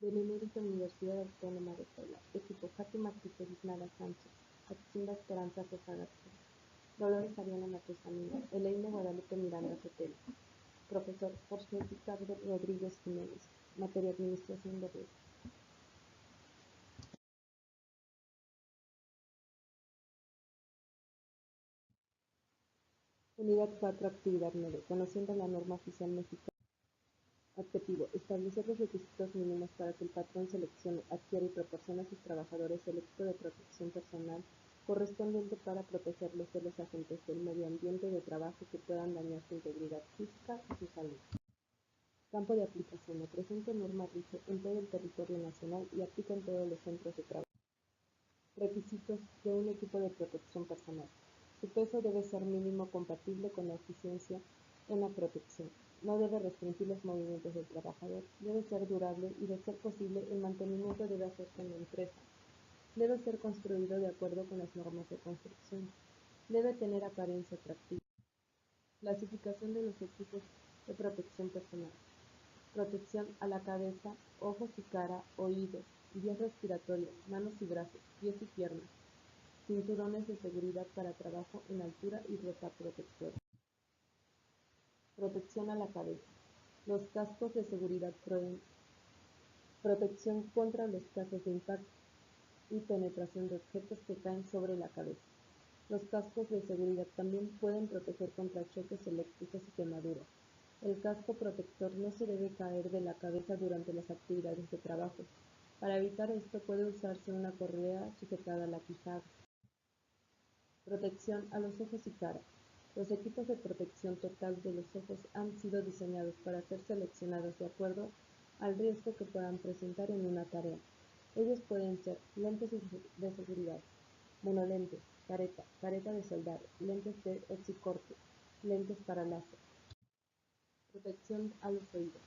Benemérita Universidad Autónoma de Puebla, equipo Fátima Cristiana Sánchez, Atzinda Esperanza Sosa García, Dolores Ariana Matusanilla, Elaine Guadalupe Miranda Sotelo, Profesor Jorge Ricardo Rodríguez Jiménez, materia Administración de Redes. Unidad 4, actividad 9, conociendo la norma oficial mexicana. Objetivo: establecer los requisitos mínimos para que el patrón seleccione, adquiera y proporcione a sus trabajadores el equipo de protección personal correspondiente para protegerlos de los agentes del medio ambiente de trabajo que puedan dañar su integridad física y su salud. Campo de aplicación: la presente norma rige en todo el territorio nacional y aplica en todos los centros de trabajo. Requisitos de un equipo de protección personal: su peso debe ser mínimo compatible con la eficiencia en la protección. No debe restringir los movimientos del trabajador, debe ser durable y, de ser posible, el mantenimiento debe hacerse en la empresa. Debe ser construido de acuerdo con las normas de construcción. Debe tener apariencia atractiva. Clasificación de los equipos de protección personal: protección a la cabeza, ojos y cara, oídos, vías respiratorias, manos y brazos, pies y piernas, cinturones de seguridad para trabajo en altura y ropa protectora. Protección a la cabeza: los cascos de seguridad proveen protección contra los casos de impacto y penetración de objetos que caen sobre la cabeza. Los cascos de seguridad también pueden proteger contra choques eléctricos y quemaduras. El casco protector no se debe caer de la cabeza durante las actividades de trabajo. Para evitar esto puede usarse una correa sujetada a la quijada. Protección a los ojos y cara: los equipos de protección total de los ojos han sido diseñados para ser seleccionados de acuerdo al riesgo que puedan presentar en una tarea. Ellos pueden ser lentes de seguridad, monolentes, careta de soldar, lentes de oxicorte, lentes para láser. Protección a los oídos: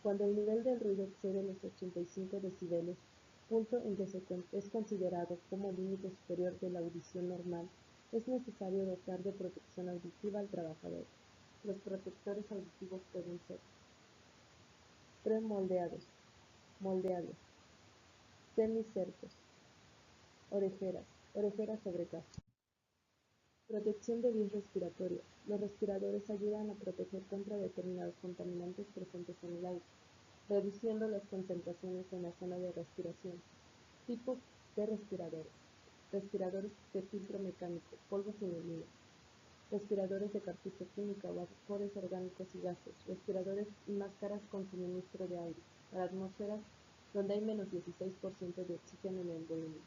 cuando el nivel del ruido excede los 85 decibeles, punto en que es considerado como límite superior de la audición normal, es necesario dotar de protección auditiva al trabajador. Los protectores auditivos pueden ser premoldeados, moldeados, semicercos, orejeras sobre casco. Protección de vías respiratorias: los respiradores ayudan a proteger contra determinados contaminantes presentes en el aire, reduciendo las concentraciones en la zona de respiración. Tipos de respiradores: respiradores de filtro mecánico, polvos y neblinas, respiradores de cartucho química, vapores orgánicos y gases, respiradores y máscaras con suministro de aire, para atmósferas donde hay menos 16% de oxígeno en el volumen.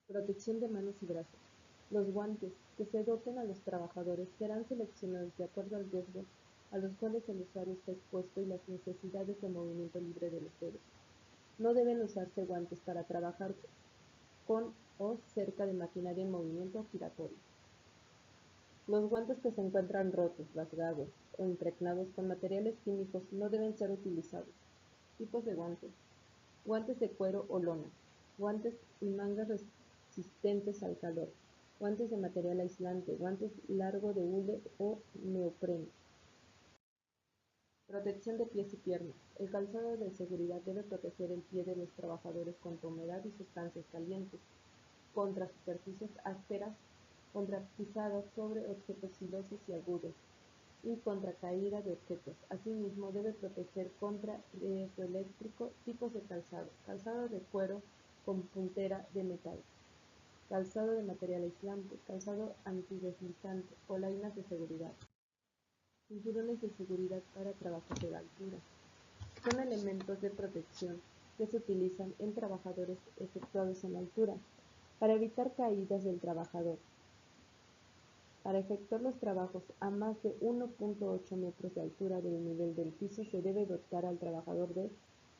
Protección de manos y brazos: los guantes que se doten a los trabajadores serán seleccionados de acuerdo al riesgo a los cuales el usuario está expuesto y las necesidades de movimiento libre de los dedos. No deben usarse guantes para trabajar con o cerca de maquinaria en movimiento giratorio. Los guantes que se encuentran rotos, rasgados o impregnados con materiales químicos no deben ser utilizados. Tipos de guantes: guantes de cuero o lona, guantes y mangas resistentes al calor, guantes de material aislante, guantes largo de hule o neopreno. Protección de pies y piernas: el calzado de seguridad debe proteger el pie de los trabajadores contra humedad y sustancias calientes, contra superficies ásperas, contra pisadas sobre objetos filosos y agudos, y contra caída de objetos. Asimismo, debe proteger contra riesgo eléctrico. Tipos de calzado: calzado de cuero con puntera de metal, calzado de material aislante, calzado antideslizante, polainas de seguridad. Cinturones de seguridad para trabajos de altura. Son elementos de protección que se utilizan en trabajadores efectuados en altura, para evitar caídas del trabajador. Para efectuar los trabajos a más de 1.8 metros de altura del nivel del piso se debe dotar al trabajador de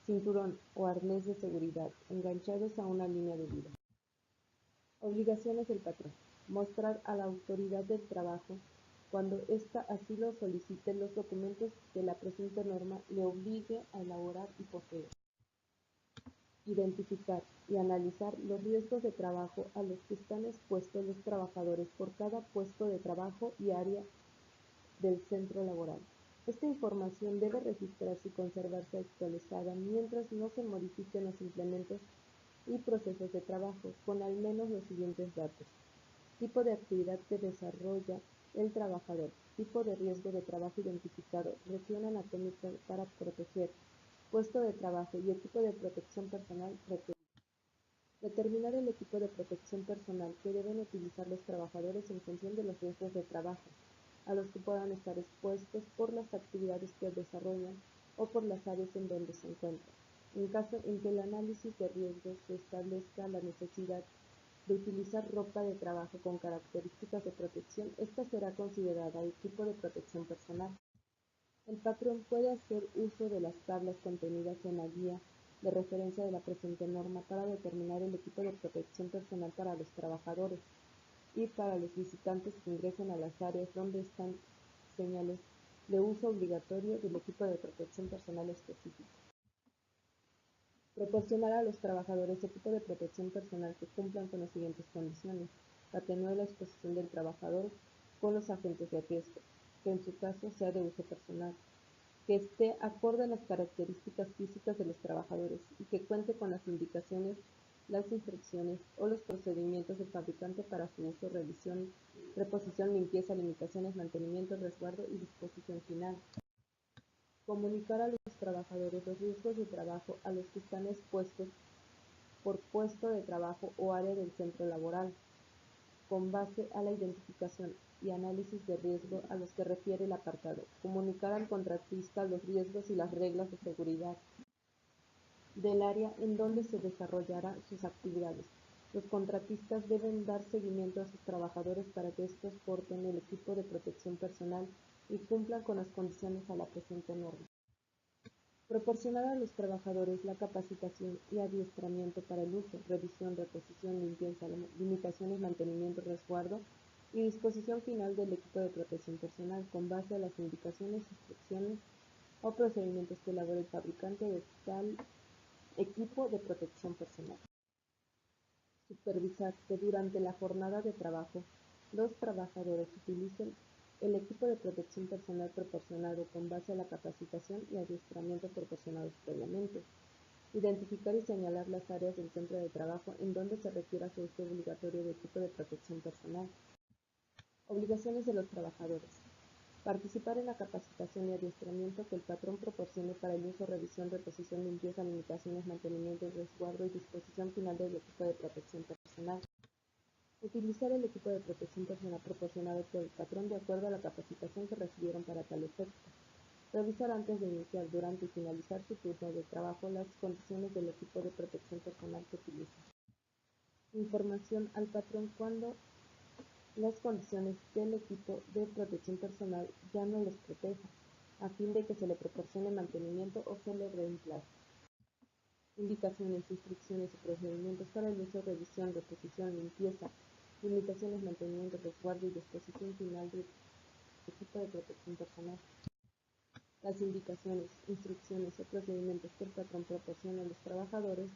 cinturón o arnés de seguridad enganchados a una línea de vida. Obligaciones del patrón: mostrar a la autoridad del trabajo, cuando ésta así lo solicite, los documentos que la presente norma le obligue a elaborar y poseer. Identificar y analizar los riesgos de trabajo a los que están expuestos los trabajadores por cada puesto de trabajo y área del centro laboral. Esta información debe registrarse y conservarse actualizada mientras no se modifiquen los implementos y procesos de trabajo, con al menos los siguientes datos: tipo de actividad que desarrolla el trabajador, tipo de riesgo de trabajo identificado, región anatómica para proteger, puesto de trabajo y equipo de protección personal requerido. Determinar el equipo de protección personal que deben utilizar los trabajadores en función de los riesgos de trabajo a los que puedan estar expuestos por las actividades que desarrollan o por las áreas en donde se encuentran. En caso en que el análisis de riesgos se establezca la necesidad de utilizar ropa de trabajo con características de protección, esta será considerada equipo de protección personal. El patrón puede hacer uso de las tablas contenidas en la guía de referencia de la presente norma para determinar el equipo de protección personal para los trabajadores y para los visitantes que ingresen a las áreas donde están señales de uso obligatorio del equipo de protección personal específico. Proporcionar a los trabajadores equipo de protección personal que cumplan con las siguientes condiciones: que atenúe la exposición del trabajador con los agentes de riesgo, que en su caso sea de uso personal, que esté acorde a las características físicas de los trabajadores y que cuente con las indicaciones, las instrucciones o los procedimientos del fabricante para su uso, revisión, reposición, limpieza, limitaciones, mantenimiento, resguardo y disposición final. Comunicar a los trabajadores los riesgos de trabajo a los que están expuestos por puesto de trabajo o área del centro laboral, con base a la identificación y análisis de riesgo a los que refiere el apartado. Comunicar al contratista los riesgos y las reglas de seguridad del área en donde se desarrollarán sus actividades. Los contratistas deben dar seguimiento a sus trabajadores para que estos porten el equipo de protección personal y cumplan con las condiciones a la presente norma. Proporcionar a los trabajadores la capacitación y adiestramiento para el uso, revisión, reposición, limpieza, limitaciones, mantenimiento, resguardo y disposición final del equipo de protección personal con base a las indicaciones, instrucciones o procedimientos que elabore el fabricante de tal equipo de protección personal. Supervisar que durante la jornada de trabajo los trabajadores utilicen el equipo de protección personal proporcionado con base a la capacitación y adiestramiento proporcionados previamente. Identificar y señalar las áreas del centro de trabajo en donde se requiera su uso obligatorio de equipo de protección personal. Obligaciones de los trabajadores. Participar en la capacitación y adiestramiento que el patrón proporcione para el uso, revisión, reposición, limpieza, limitaciones, mantenimiento, resguardo y disposición final del equipo de protección personal. Utilizar el equipo de protección personal proporcionado por el patrón de acuerdo a la capacitación que recibieron para tal efecto. Revisar antes de iniciar, durante y finalizar su turno de trabajo las condiciones del equipo de protección personal que utilizan. Información al patrón cuando las condiciones del equipo de protección personal ya no los proteja, a fin de que se le proporcione mantenimiento o se le reemplace. Indicaciones, instrucciones y procedimientos para el uso, revisión, reposición, limpieza, limitaciones, mantenimiento, resguardo y disposición final del equipo de protección personal. Las indicaciones, instrucciones o procedimientos que el patrón proporciona a los trabajadores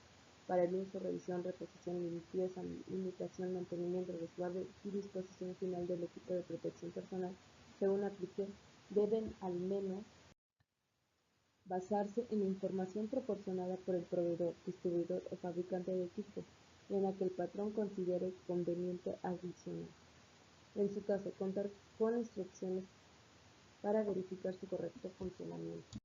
para el uso, revisión, reposición, limpieza, limitación, mantenimiento, resguardo y disposición final del equipo de protección personal, según aplique, deben al menos basarse en información proporcionada por el proveedor, distribuidor o fabricante de equipo, en la que el patrón considere conveniente adicionar. En su caso, contar con instrucciones para verificar su correcto funcionamiento.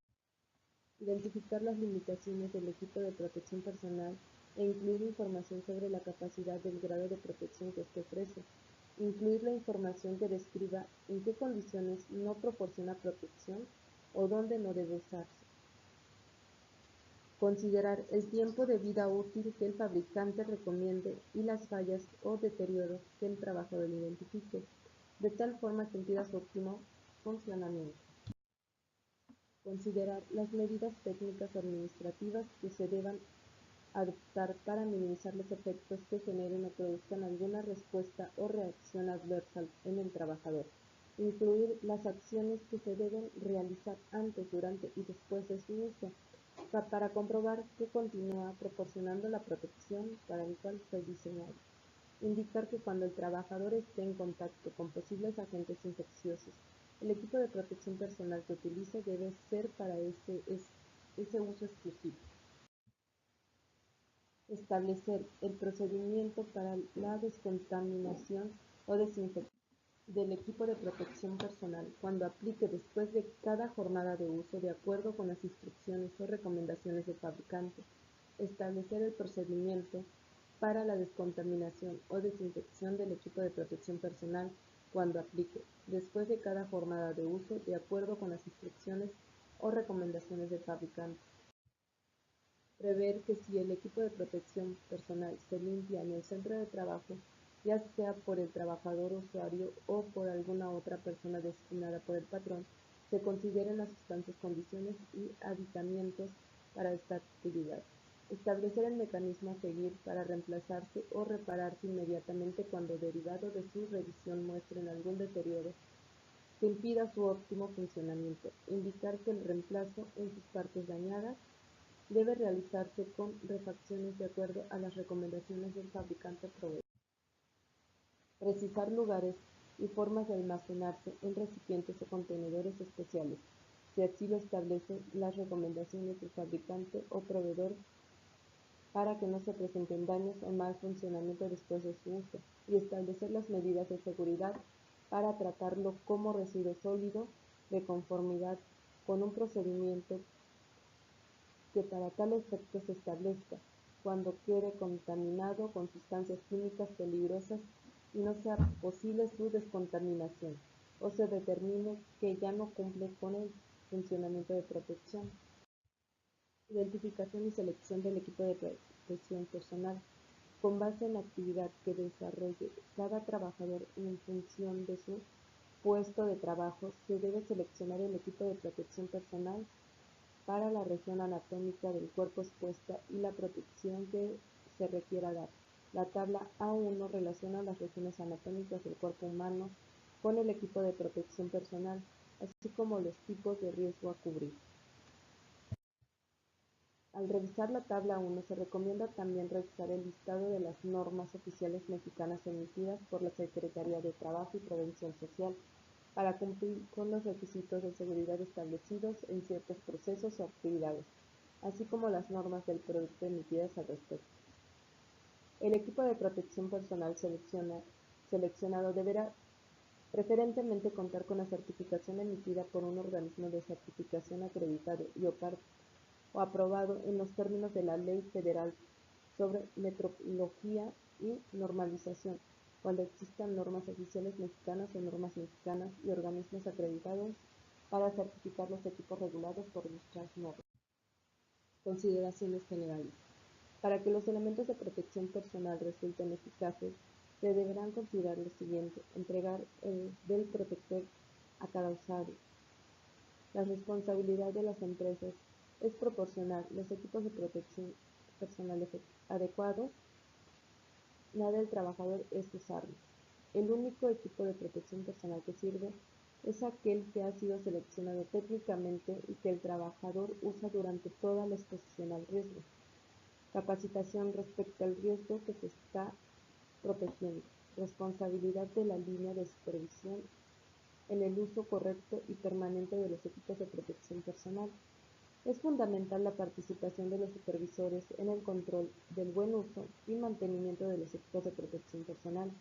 Identificar las limitaciones del equipo de protección personal e incluir información sobre la capacidad del grado de protección que éste ofrece. Incluir la información que describa en qué condiciones no proporciona protección o dónde no debe usarse. Considerar el tiempo de vida útil que el fabricante recomiende y las fallas o deterioros que el trabajador identifique, de tal forma que impida su óptimo funcionamiento. Considerar las medidas técnicas o administrativas que se deban adoptar para minimizar los efectos que generen o produzcan alguna respuesta o reacción adversa en el trabajador. Incluir las acciones que se deben realizar antes, durante y después de su uso, para comprobar que continúa proporcionando la protección para el cual fue diseñado. Indicar que cuando el trabajador esté en contacto con posibles agentes infecciosos El equipo de protección personal que utilice debe ser para ese uso exclusivo. Establecer el procedimiento para la descontaminación o desinfección del equipo de protección personal cuando aplique después de cada jornada de uso de acuerdo con las instrucciones o recomendaciones del fabricante. Establecer el procedimiento para la descontaminación o desinfección del equipo de protección personal cuando aplique después de cada jornada de uso de acuerdo con las instrucciones o recomendaciones del fabricante. Prever que si el equipo de protección personal se limpia en el centro de trabajo, ya sea por el trabajador usuario o por alguna otra persona designada por el patrón, se consideren las sustancias, condiciones y aditamientos para esta actividad. Establecer el mecanismo a seguir para reemplazarse o repararse inmediatamente cuando derivado de su revisión muestren algún deterioro que impida su óptimo funcionamiento. Indicar que el reemplazo en sus partes dañadas debe realizarse con refacciones de acuerdo a las recomendaciones del fabricante proveedor. Precisar lugares y formas de almacenarse en recipientes o contenedores especiales, si así lo establecen las recomendaciones del fabricante o proveedor, para que no se presenten daños o mal funcionamiento después de su uso, y establecer las medidas de seguridad para tratarlo como residuo sólido de conformidad con un procedimiento que para tal efecto se establezca cuando quede contaminado con sustancias químicas peligrosas y no sea posible su descontaminación, o se determine que ya no cumple con el funcionamiento de protección. Identificación y selección del equipo de protección personal. Con base en la actividad que desarrolle cada trabajador en función de su puesto de trabajo, se debe seleccionar el equipo de protección personal para la región anatómica del cuerpo expuesta y la protección que se requiera dar. La tabla A1 relaciona las regiones anatómicas del cuerpo humano con el equipo de protección personal, así como los tipos de riesgo a cubrir. Al revisar la tabla 1, se recomienda también revisar el listado de las normas oficiales mexicanas emitidas por la Secretaría de Trabajo y Previsión Social para cumplir con los requisitos de seguridad establecidos en ciertos procesos o actividades, así como las normas del producto emitidas al respecto. El equipo de protección personal seleccionado deberá preferentemente contar con la certificación emitida por un organismo de certificación acreditado y o aprobado en los términos de la Ley Federal sobre Metrología y Normalización, cuando existan normas oficiales mexicanas o normas mexicanas y organismos acreditados para certificar los equipos regulados por dichas normas. Consideraciones generales. Para que los elementos de protección personal resulten eficaces, se deberán considerar lo siguiente: entregar el del protector a cada usuario. La responsabilidad de las empresas es proporcionar los equipos de protección personal adecuados. La del trabajador es usarlos. El único equipo de protección personal que sirve es aquel que ha sido seleccionado técnicamente y que el trabajador usa durante toda la exposición al riesgo. Capacitación respecto al riesgo que se está protegiendo. Responsabilidad de la línea de supervisión en el uso correcto y permanente de los equipos de protección personal. Es fundamental la participación de los supervisores en el control del buen uso y mantenimiento de los equipos de protección personal.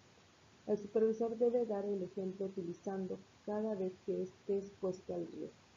El supervisor debe dar el ejemplo utilizando cada vez que esté expuesto al riesgo.